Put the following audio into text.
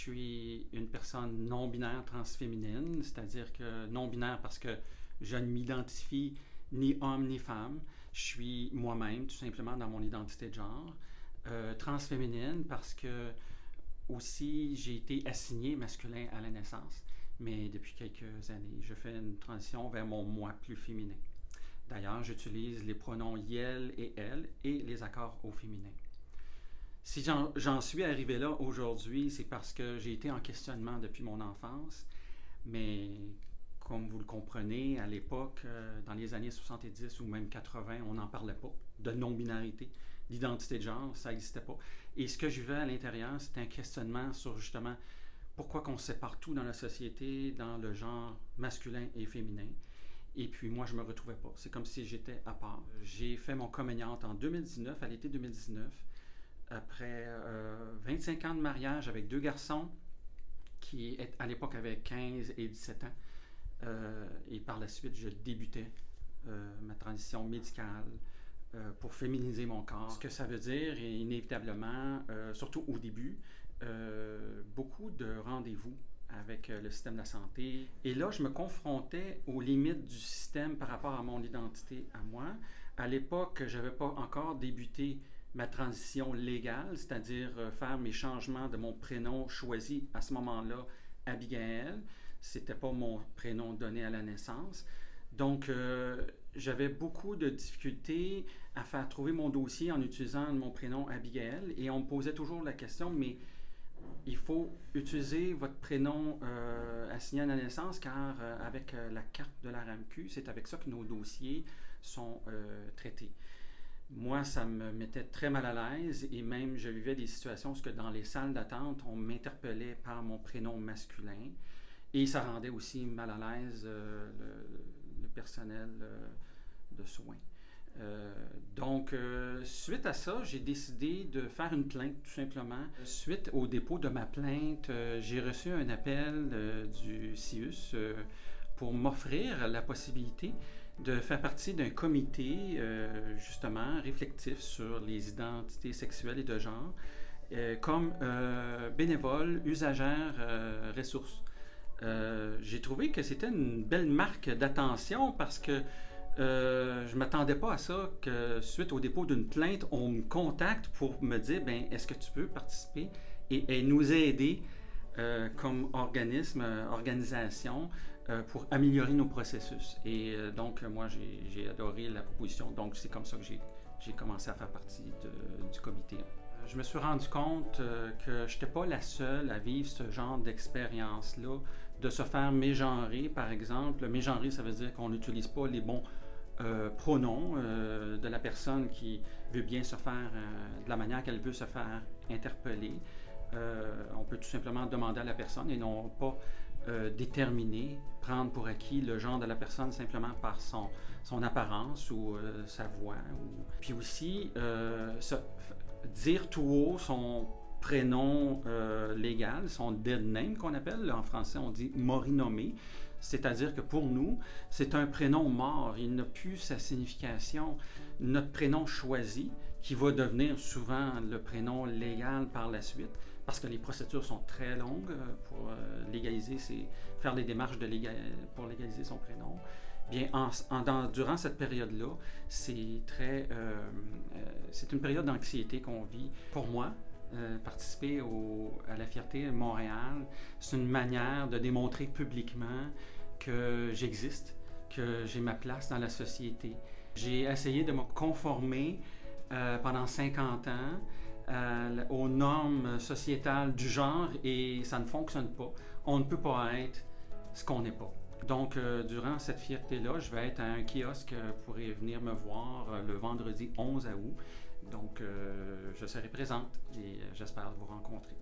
suis une personne non-binaire transféminine, c'est-à-dire que non-binaire parce que je ne m'identifie ni homme ni femme. Je suis moi-même, tout simplement, dans mon identité de genre. Transféminine parce que aussi j'ai été assigné masculin à la naissance, mais depuis quelques années, je fais une transition vers mon moi plus féminin. D'ailleurs, j'utilise les pronoms yel et elle et les accords au féminin. Si j'en suis arrivé là aujourd'hui, c'est parce que j'ai été en questionnement depuis mon enfance, mais comme vous le comprenez, à l'époque, dans les années 70 ou même 80, on n'en parlait pas de non-binarité, d'identité de genre, ça n'existait pas. Et ce que je vivais à l'intérieur, c'était un questionnement sur justement pourquoi qu'on sépare tout dans la société, dans le genre masculin et féminin. Et puis moi, je ne me retrouvais pas. C'est comme si j'étais à part. J'ai fait mon coming out en 2019, à l'été 2019, après 25 ans de mariage avec 2 garçons qui, à l'époque, avaient 15 et 17 ans. Et par la suite, je débutais ma transition médicale pour féminiser mon corps. Ce que ça veut dire, est inévitablement, surtout au début, beaucoup de rendez-vous avec le système de la santé. Et là, je me confrontais aux limites du système par rapport à mon identité à moi. À l'époque, je n'avais pas encore débuté ma transition légale, c'est-à-dire faire mes changements de mon prénom choisi à ce moment-là, Abigail. C'était pas mon prénom donné à la naissance. Donc, j'avais beaucoup de difficultés à faire trouver mon dossier en utilisant mon prénom Abigail. Et on me posait toujours la question, mais il faut utiliser votre prénom assigné à la naissance car avec la carte de la RAMQ, c'est avec ça que nos dossiers sont traités. Moi, ça me mettait très mal à l'aise et même je vivais des situations où dans les salles d'attente, on m'interpellait par mon prénom masculin et ça rendait aussi mal à l'aise le personnel de soins. Donc, suite à ça, j'ai décidé de faire une plainte, tout simplement. Suite au dépôt de ma plainte, j'ai reçu un appel du CIUS pour m'offrir la possibilité de faire partie d'un comité, justement, réflectif sur les identités sexuelles et de genre, comme bénévole, usagère, ressources. J'ai trouvé que c'était une belle marque d'attention parce que je ne m'attendais pas à ça, que suite au dépôt d'une plainte, on me contacte pour me dire ben, est-ce que tu peux participer et nous aider comme organisme, organisation, pour améliorer nos processus. Et donc, moi, j'ai adoré la proposition. Donc, c'est comme ça que j'ai commencé à faire partie du comité. Je me suis rendu compte que je n'étais pas la seule à vivre ce genre d'expérience-là, de se faire mégenrer, par exemple. Mégenrer, ça veut dire qu'on n'utilise pas les bons pronoms de la personne qui veut bien se faire, de la manière qu'elle veut se faire interpeller. On peut tout simplement demander à la personne et non pas déterminer, prendre pour acquis le genre de la personne simplement par son apparence ou sa voix. Puis aussi, dire tout haut son prénom légal, son dead name qu'on appelle, en français on dit morinommé, c'est-à-dire que pour nous, c'est un prénom mort, il n'a plus sa signification. Notre prénom choisi, qui va devenir souvent le prénom légal par la suite, parce que les procédures sont très longues pour faire les démarches pour légaliser son prénom. Bien, durant cette période-là, c'est une période d'anxiété qu'on vit. Pour moi, participer à la Fierté Montréal, c'est une manière de démontrer publiquement que j'existe, que j'ai ma place dans la société. J'ai essayé de me conformer pendant 50 ans aux normes sociétales du genre et ça ne fonctionne pas. On ne peut pas être ce qu'on n'est pas. Donc, durant cette fierté-là, je vais être à un kiosque, vous pourrez venir me voir le vendredi 11 août. Donc, je serai présente et j'espère vous rencontrer.